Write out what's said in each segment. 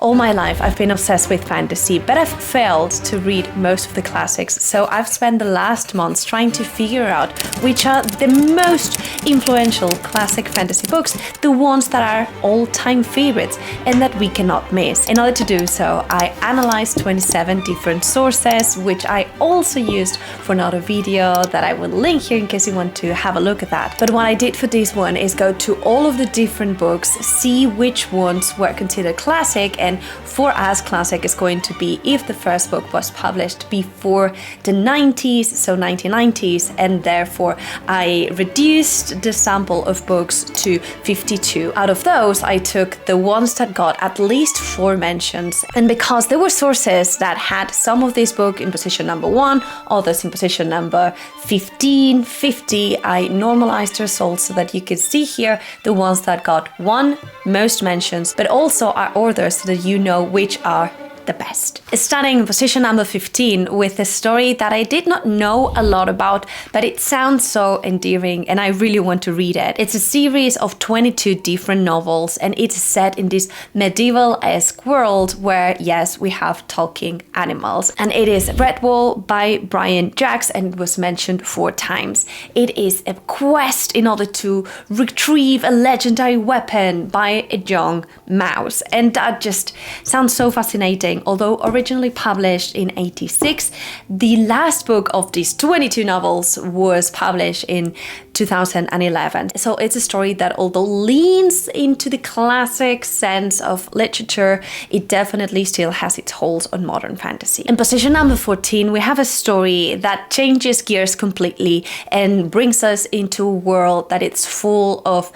All my life I've been obsessed with fantasy, but I've failed to read most of the classics, so I've spent the last months trying to figure out which are the most influential classic fantasy books, the ones that are all-time favorites and that we cannot miss. In order to do so, I analyzed 27 different sources, which I also used for another video that I will link here in case you want to have a look at that. But what I did for this one is go to all of the different books, see which ones were considered classic, and for us, classic is going to be if the first book was published before the 90s, so 1990s, and therefore I reduced the sample of books to 52. Out of those, I took the ones that got at least 4 mentions, and because there were sources that had some of this book in position number 1, others in position number 15, 50, I normalized the results so that you can see here the ones that got 1 most mentions, but also our orders so that you know which are the best. Starting in position number 15 with a story that I did not know a lot about, but it sounds so endearing and I really want to read it. It's a series of 22 different novels and it's set in this medieval-esque world where, yes, we have talking animals. And it is Redwall by Brian Jacques and it was mentioned 4 times. It is a quest in order to retrieve a legendary weapon by a young mouse. And that just sounds so fascinating. Although originally published in '86, the last book of these 22 novels was published in 2011. So it's a story that, although leans into the classic sense of literature, it definitely still has its holds on modern fantasy. In position number 14, we have a story that changes gears completely and brings us into a world that it's full of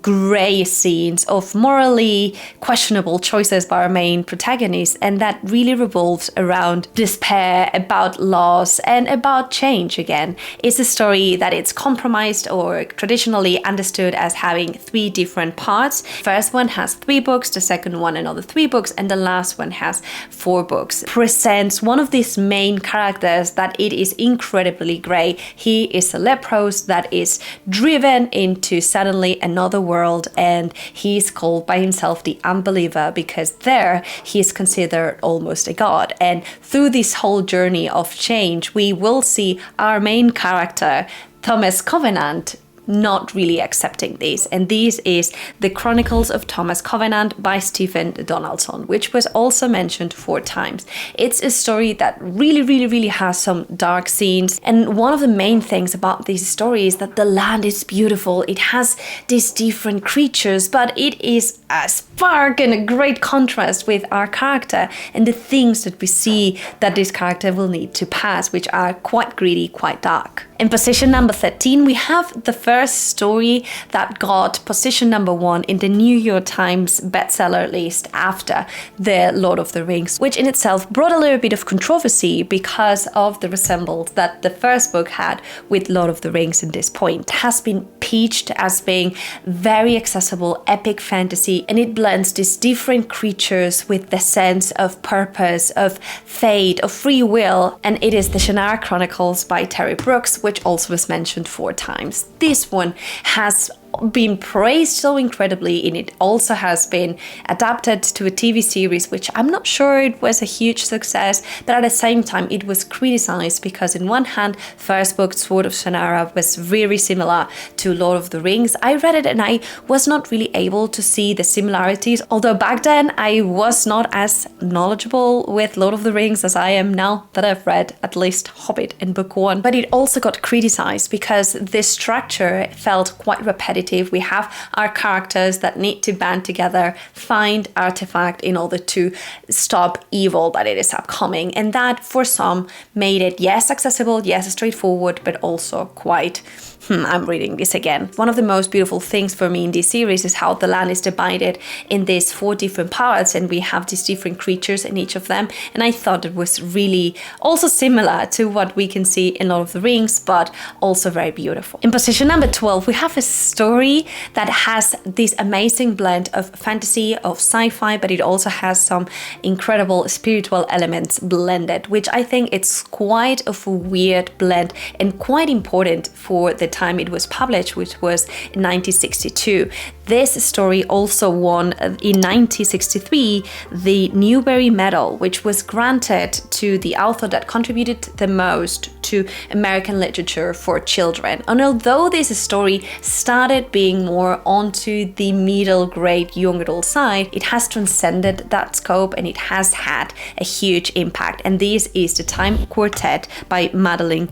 gray scenes, of morally questionable choices by our main protagonist, and that really revolves around despair, about loss, and about change again. It's a story that it's compromised or traditionally understood as having 3 different parts. First one has 3 books, the second one another 3 books, and the last one has 4 books. Presents one of these main characters that it is incredibly grey. He is a leprous that is driven into suddenly another world, and he is called by himself the Unbeliever because there he is considered almost a god. And through this whole journey of change, we will see our main character, Thomas Covenant, not really accepting this. And this is The Chronicles of Thomas Covenant by Stephen Donaldson, which was also mentioned 4 times. It's a story that really has some dark scenes. And one of the main things about this story is that the land is beautiful. It has these different creatures, but it is a spark and a great contrast with our character and the things that we see that this character will need to pass, which are quite gritty, quite dark. In position number 13, we have the first story that got position number 1 in the New York Times bestseller list after The Lord of the Rings, which in itself brought a little bit of controversy because of the resemblance that the first book had with Lord of the Rings in this point. It has been pitched as being very accessible, epic fantasy, and it blends these different creatures with the sense of purpose, of fate, of free will, and it is the Shannara Chronicles by Terry Brooks, which also was mentioned 4 times. This one has been praised so incredibly, and it also has been adapted to a TV series, which I'm not sure it was a huge success, but at the same time it was criticized because in one hand, first book Sword of Shannara was very similar to Lord of the Rings. I read it and I was not really able to see the similarities, although back then I was not as knowledgeable with Lord of the Rings as I am now that I've read at least Hobbit and book 1. But it also got criticized because the structure felt quite repetitive. We have our characters that need to band together, find artifact in order to stop evil that it is upcoming. And that for some made it, yes, accessible, yes, straightforward, but also quite I'm reading this again. One of the most beautiful things for me in this series is how the land is divided in these 4 different parts and we have these different creatures in each of them. And I thought it was really also similar to what we can see in Lord of the Rings, but also very beautiful. In position number 12, we have a story that has this amazing blend of fantasy, of sci-fi, but it also has some incredible spiritual elements blended, which I think it's quite of a weird blend and quite important for the time it was published, which was in 1962. This story also won in 1963 the Newbery Medal, which was granted to the author that contributed the most to American literature for children. And although this story started being more onto the middle grade young adult side, it has transcended that scope and it has had a huge impact. And this is The Time Quartet by Madeleine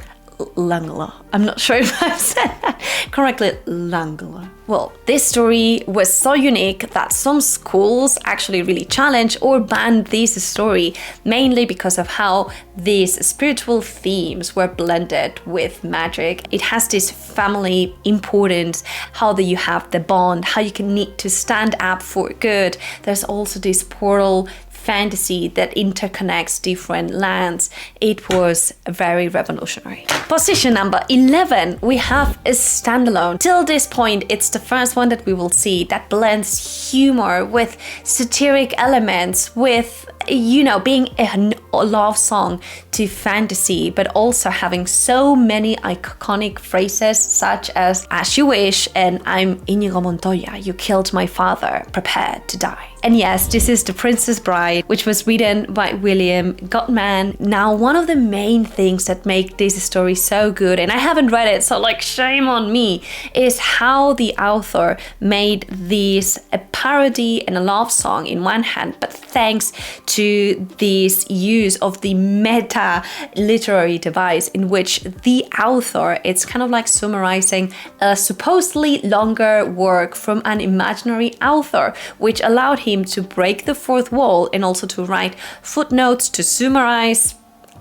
L'Engle. I'm not sure if I've said that correctly. L'Engle. Well, this story was so unique that some schools actually really challenged or banned this story, mainly because of how these spiritual themes were blended with magic. It has this family importance, how that you have the bond, how you can need to stand up for good. There's also this portal fantasy that interconnects different lands. It was very revolutionary. Position number 11, we have a standalone. Till this point, it's the first one that we will see that blends humor with satiric elements, with, you know, being a love song to fantasy, but also having so many iconic phrases such as you wish, and I'm Inigo Montoya, you killed my father, prepare to die. And yes, this is The Princess Bride, which was written by William Goodman. Now, one of the main things that make this story so good, and I haven't read it, so like shame on me, is how the author made this a parody and a love song in one hand, but thanks to this use of the meta literary device in which the author, it's kind of like summarizing a supposedly longer work from an imaginary author, which allowed him to break the fourth wall and also to write footnotes to summarize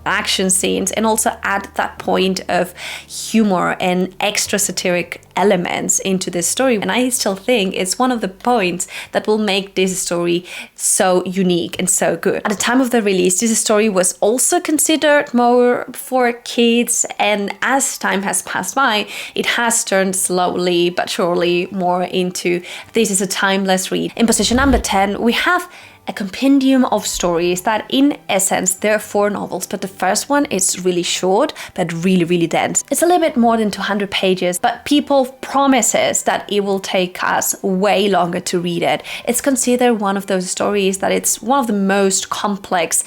action scenes and also add that point of humor and extra satiric elements into this story. And I still think it's one of the points that will make this story so unique and so good. At the time of the release, this story was also considered more for kids, and as time has passed by, it has turned slowly but surely more into this is a timeless read. In position number 10, we have a compendium of stories that in essence they're 4 novels, but the first one is really short but really dense. It's a little bit more than 200 pages, but people promises that it will take us way longer to read it. It's considered one of those stories that it's one of the most complex,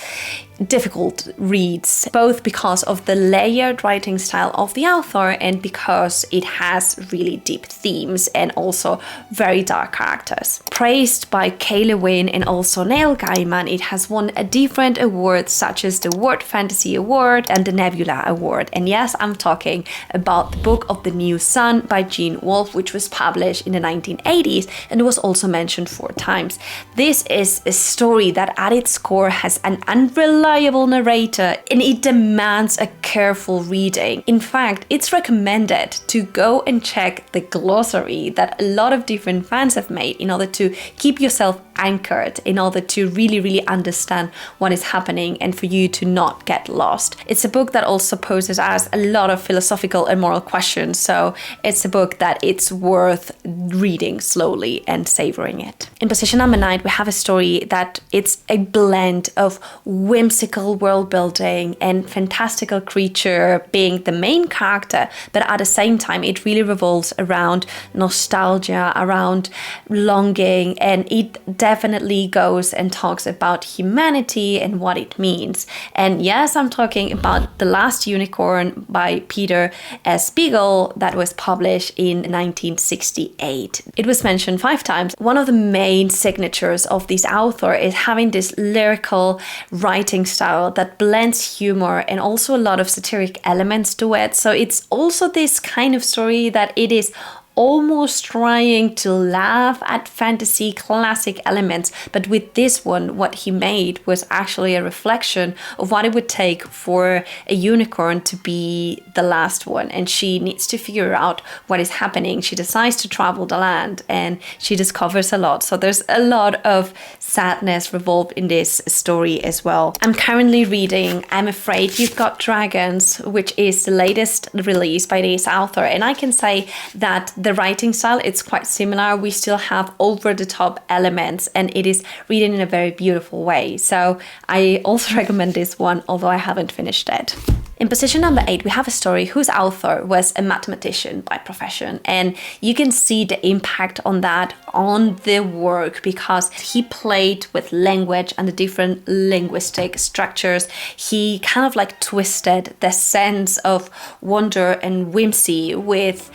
difficult reads, both because of the layered writing style of the author and because it has really deep themes and also very dark characters. Praised by Kayla Wynne and also Neil Gaiman, it has won a different awards such as the World Fantasy Award and the Nebula Award. And yes, I'm talking about the Book of the New Sun by Gene Wolfe, which was published in the 1980s and was also mentioned 4 times. This is a story that at its core has an unreliable narrator and it demands a careful reading. In fact, it's recommended to go and check the glossary that a lot of different fans have made in order to keep yourself anchored, in order to really understand what is happening and for you to not get lost. It's a book that also poses us a lot of philosophical and moral questions, so it's a book that it's worth reading slowly and savoring it. In position number 9, we have a story that it's a blend of whimsical world building and fantastical creature being the main character, but at the same time it really revolves around nostalgia, around longing, and it definitely goes and talks about humanity and what it means. And yes, I'm talking about The Last Unicorn by Peter S. Beagle that was published in 1968. It was mentioned 5 times. One of the main signatures of this author is having this lyrical writing style that blends humor and also a lot of satiric elements to it. So it's also this kind of story that it is almost trying to laugh at fantasy classic elements, but with this one, what he made was actually a reflection of what it would take for a unicorn to be the last one, and she needs to figure out what is happening. She decides to travel the land and she discovers a lot, so there's a lot of sadness revolved in this story as well. I'm currently reading I'm Afraid You've Got Dragons, which is the latest release by this author, and I can say that the writing style, it's quite similar. We still have over-the-top elements and it is written in a very beautiful way. So I also recommend this one, although I haven't finished it. In position number 8, we have a story whose author was a mathematician by profession, and you can see the impact on that on the work because he played with language and the different linguistic structures. He kind of like twisted the sense of wonder and whimsy with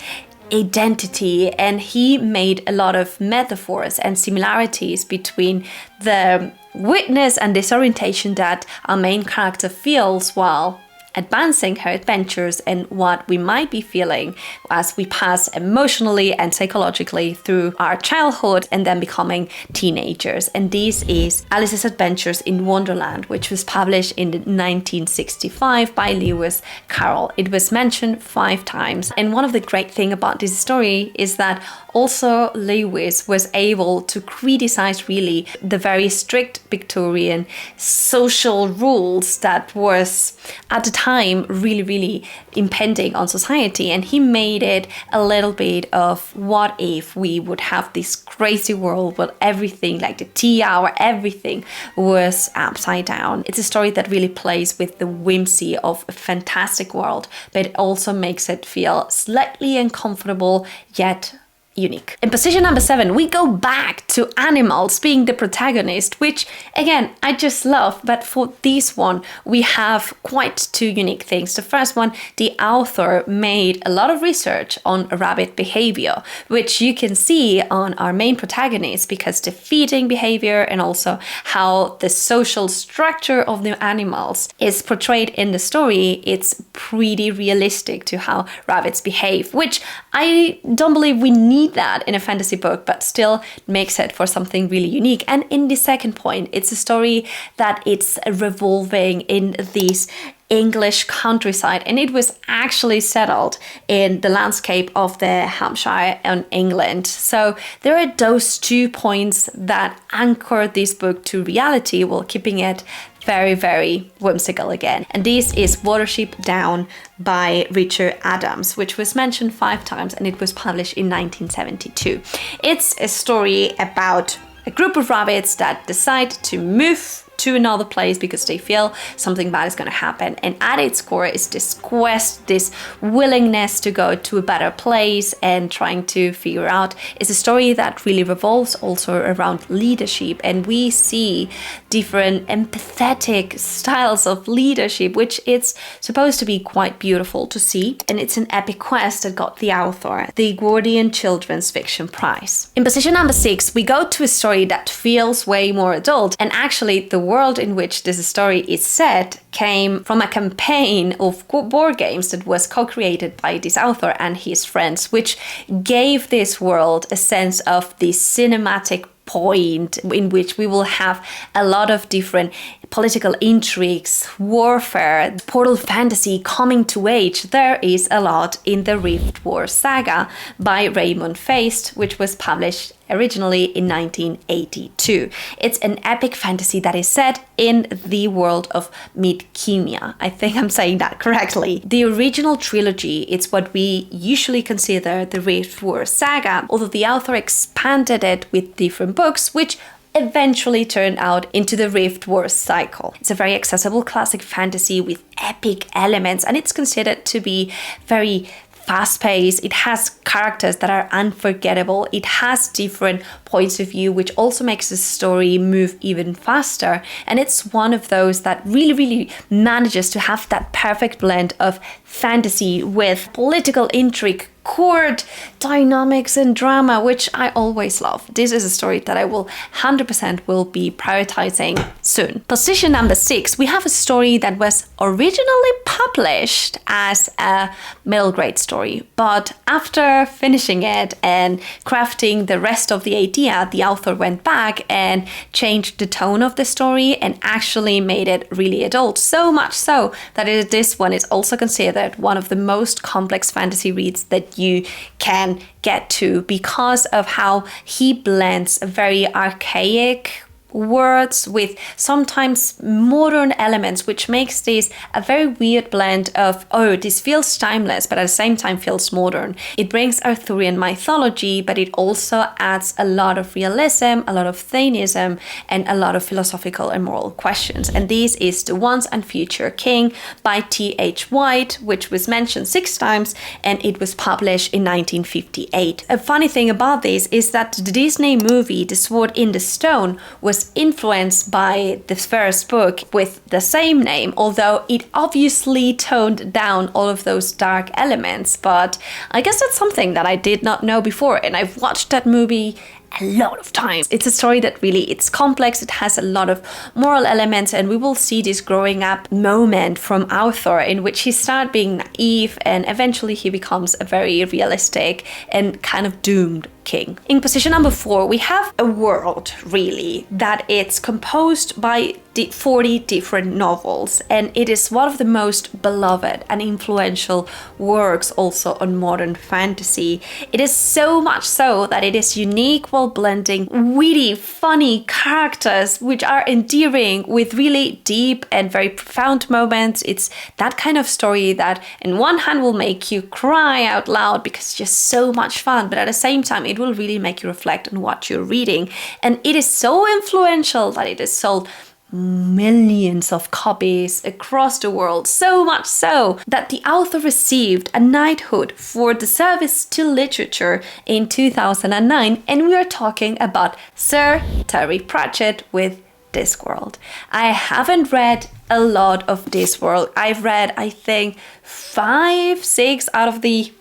identity, and he made a lot of metaphors and similarities between the weakness and disorientation that our main character feels while advancing her adventures and what we might be feeling as we pass emotionally and psychologically through our childhood and then becoming teenagers. And this is Alice's Adventures in Wonderland, which was published in 1965 by Lewis Carroll. It was mentioned 5 times. And one of the great things about this story is that also Lewis was able to criticize really the very strict Victorian social rules that was at the time really impending on society, and he made it a little bit of what if we would have this crazy world where everything, like the tea hour, everything was upside down. It's a story that really plays with the whimsy of a fantastic world, but it also makes it feel slightly uncomfortable yet unique. In position number 7, we go back to animals being the protagonist, which again, I just love, but for this one, we have quite 2 unique things. The first one, the author made a lot of research on rabbit behavior, which you can see on our main protagonist because the feeding behavior and also how the social structure of the animals is portrayed in the story, it's pretty realistic to how rabbits behave, which I don't believe we need that in a fantasy book, but still makes it for something really unique. And in the second point, it's a story that it's revolving in this English countryside, and it was actually settled in the landscape of the Hampshire and England. So there are those 2 points that anchor this book to reality while keeping it very whimsical again. And this is Watership Down by Richard Adams, which was mentioned 5 times, and it was published in 1972. It's a story about a group of rabbits that decide to move to another place because they feel something bad is going to happen, and at its core is this quest, this willingness to go to a better place and trying to figure out. It's a story that really revolves also around leadership, and we see different empathetic styles of leadership, which it's supposed to be quite beautiful to see, and it's an epic quest that got the author the Gordian Children's Fiction Prize. In position number 6, we go to a story that feels way more adult, and actually the world in which this story is set came from a campaign of board games that was co-created by this author and his friends, which gave this world a sense of the cinematic point in which we will have a lot of different political intrigues, warfare, portal fantasy coming to age. There is a lot in the Rift War saga by Raymond Feist, which was published originally in 1982. It's an epic fantasy that is set in the world of Midkemia. I think I'm saying that correctly. The original trilogy, it's what we usually consider the Rift War saga, although the author expanded it with different books, which eventually turned out into the Rift War cycle. It's a very accessible classic fantasy with epic elements, and it's considered to be very fast-paced. It has characters that are unforgettable. It has different points of view, which also makes the story move even faster. And it's one of those that really manages to have that perfect blend of fantasy with political intrigue, court dynamics and drama, which I always love. This is a story that I will 100% will be prioritizing soon. Position number 6, we have a story that was originally published as a middle grade story, but after finishing it and crafting the rest of the idea, the author went back and changed the tone of the story and actually made it really adult, so much so that this one is also considered one of the most complex fantasy reads that you can get to because of how he blends a very archaic words with sometimes modern elements, which makes this a very weird blend of, oh, this feels timeless, but at the same time feels modern. It brings Arthurian mythology, but it also adds a lot of realism, a lot of Thainism, and a lot of philosophical and moral questions. And this is The Once and Future King by T.H. White, which was mentioned 6 times, and it was published in 1958. A funny thing about this is that the Disney movie The Sword in the Stone was influenced by the first book with the same name, although it obviously toned down all of those dark elements. But I guess that's something that I did not know before, and I've watched that movie a lot of times. It's a story that really, it's complex, it has a lot of moral elements, and we will see this growing up moment from Arthur in which he starts being naive and eventually he becomes a very realistic and kind of doomed king. In position number 4, we have a world, really, that it's composed by 40 different novels, and it is one of the most beloved and influential works also on modern fantasy. It is so much so that it is unique while blending witty, funny characters which are endearing with really deep and very profound moments. It's that kind of story that in one hand will make you cry out loud because it's just so much fun, but at the same time it will really make you reflect on what you're reading. And it is so influential that it is sold millions of copies across the world, so much so that the author received a knighthood for the service to literature in 2009, and we are talking about Sir Terry Pratchett with Discworld. I haven't read a lot of Discworld. I've read, I think, 5-6 out of the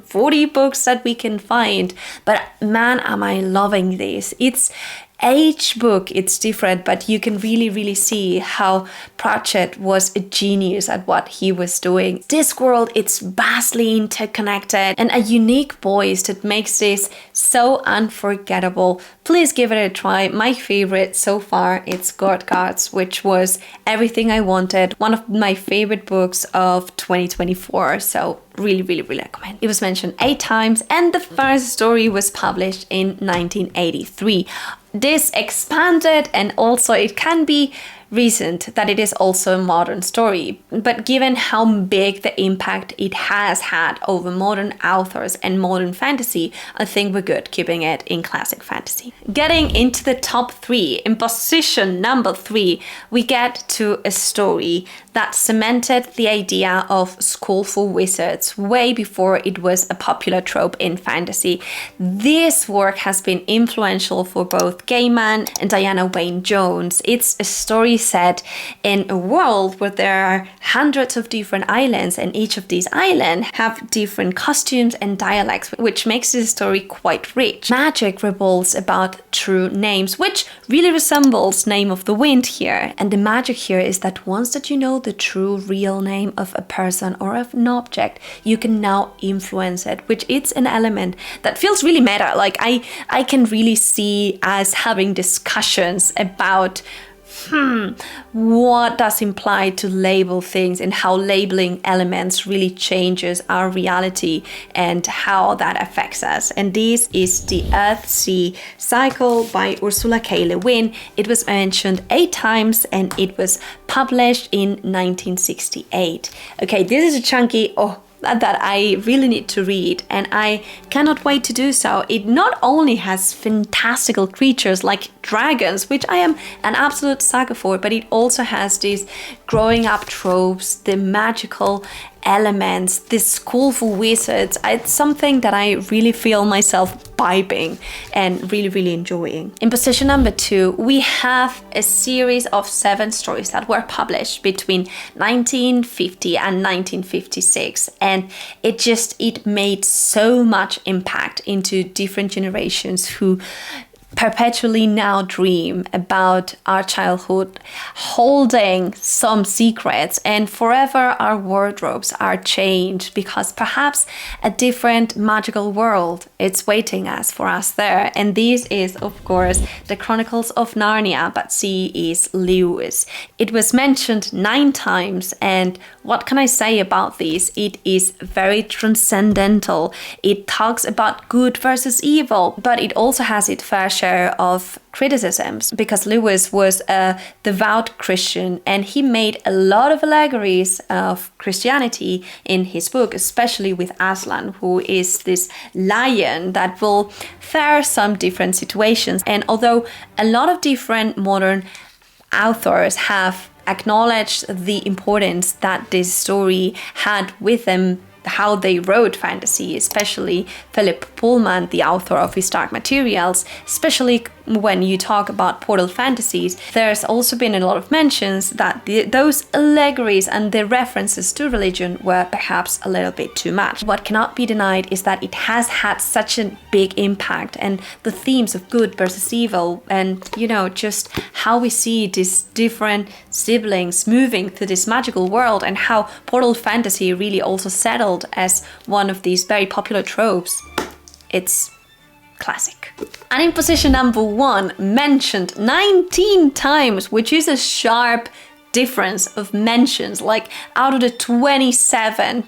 40 books that we can find, but man, am I loving this. It's each book, it's different, but you can really see how Pratchett was a genius at what he was doing. Discworld, it's vastly interconnected and a unique voice that makes this so unforgettable. Please give it a try. My favorite so far, it's Guards, which was everything I wanted. One of my favorite books of 2024. So really recommend. It was mentioned 8 times, and the first story was published in 1983. This expanded, and also it can be recent that it is also a modern story, but given how big the impact it has had over modern authors and modern fantasy, I think we're good keeping it in classic fantasy. Getting into the top 3, in position number 3, we get to a story that cemented the idea of school for wizards way before it was a popular trope in fantasy. This work has been influential for both Gaiman and Diana Wynne Jones. It's a story set in a world where there are hundreds of different islands, and each of these islands have different costumes and dialects, which makes this story quite rich. Magic revolves about true names, which really resembles Name of the Wind here. And the magic here is that once that you know the true real name of a person or of an object, you can now influence it, which is an element that feels really meta. Like I can really see us having discussions about what does imply to label things and how labeling elements really changes our reality and how that affects us. And this is the Earth-Sea Cycle by Ursula K. Le Guin. It was mentioned 8 times and it was published in 1968. Okay, this is a chunky, that I really need to read, and I cannot wait to do so. It not only has fantastical creatures like dragons, which I am an absolute sucker for, but it also has these growing up tropes, the magical elements, this school for wizards. It's something that I really feel myself vibing and really enjoying. In position number 2, we have a series of 7 stories that were published between 1950 and 1956, and it made so much impact into different generations who perpetually now dream about our childhood, holding some secrets, and forever our wardrobes are changed because perhaps a different magical world is waiting us for us there. And this is, of course, the Chronicles of Narnia by C.S. Lewis. It was mentioned 9 times, and what can I say about this? It is very transcendental. It talks about good versus evil, but it also has its fair share of criticisms because Lewis was a devout Christian and he made a lot of allegories of Christianity in his book, especially with Aslan, who is this lion that will fare some different situations. And although a lot of different modern authors have acknowledged the importance that this story had with them, how they wrote fantasy, especially Philip Pullman, the author of his Dark Materials, especially when you talk about portal fantasies, there's also been a lot of mentions that those allegories and the references to religion were perhaps a little bit too much. What cannot be denied is that it has had such a big impact, and the themes of good versus evil, and just how we see these different siblings moving through this magical world, and how portal fantasy really also settled as one of these very popular tropes. It's classic. And in position number 1, mentioned 19 times, which is a sharp difference of mentions. Like out of the 27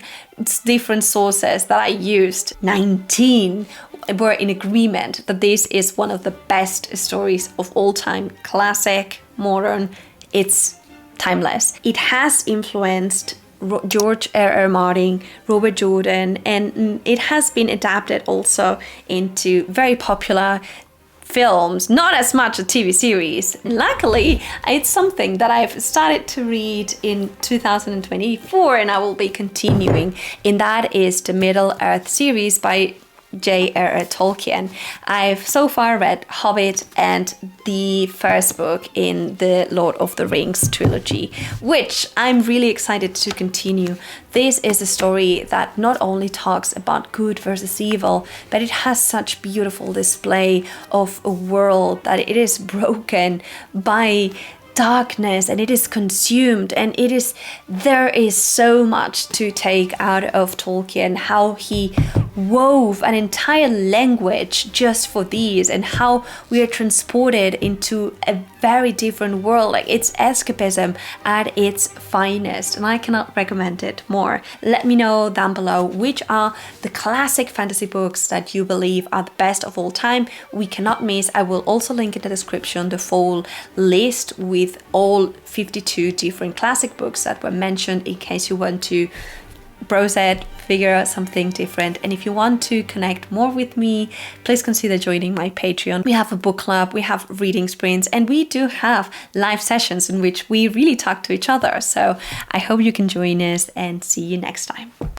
different sources that I used, 19 were in agreement that this is one of the best stories of all time. Classic, modern, it's timeless. It has influenced George R.R. Martin, Robert Jordan, and it has been adapted also into very popular films, not as much a TV series. Luckily, it's something that I've started to read in 2024 and I will be continuing, and that is the Middle-earth series by J.R.R. Tolkien. I've so far read Hobbit and the first book in the Lord of the Rings trilogy, which I'm really excited to continue. This is a story that not only talks about good versus evil, but it has such beautiful display of a world that it is broken by darkness and it is consumed, and there is so much to take out of Tolkien, how he wove an entire language just for these, and how we are transported into a very different world. Like, it's escapism at its finest, and I cannot recommend it more. Let me know down below which are the classic fantasy books that you believe are the best of all time. We cannot miss, I will also link in the description the full list with all 52 different classic books that were mentioned, in case you want to browse it, figure out something different. And if you want to connect more with me, please consider joining my Patreon. We have a book club, we have reading sprints, and we do have live sessions in which we really talk to each other. So I hope you can join us, and see you next time.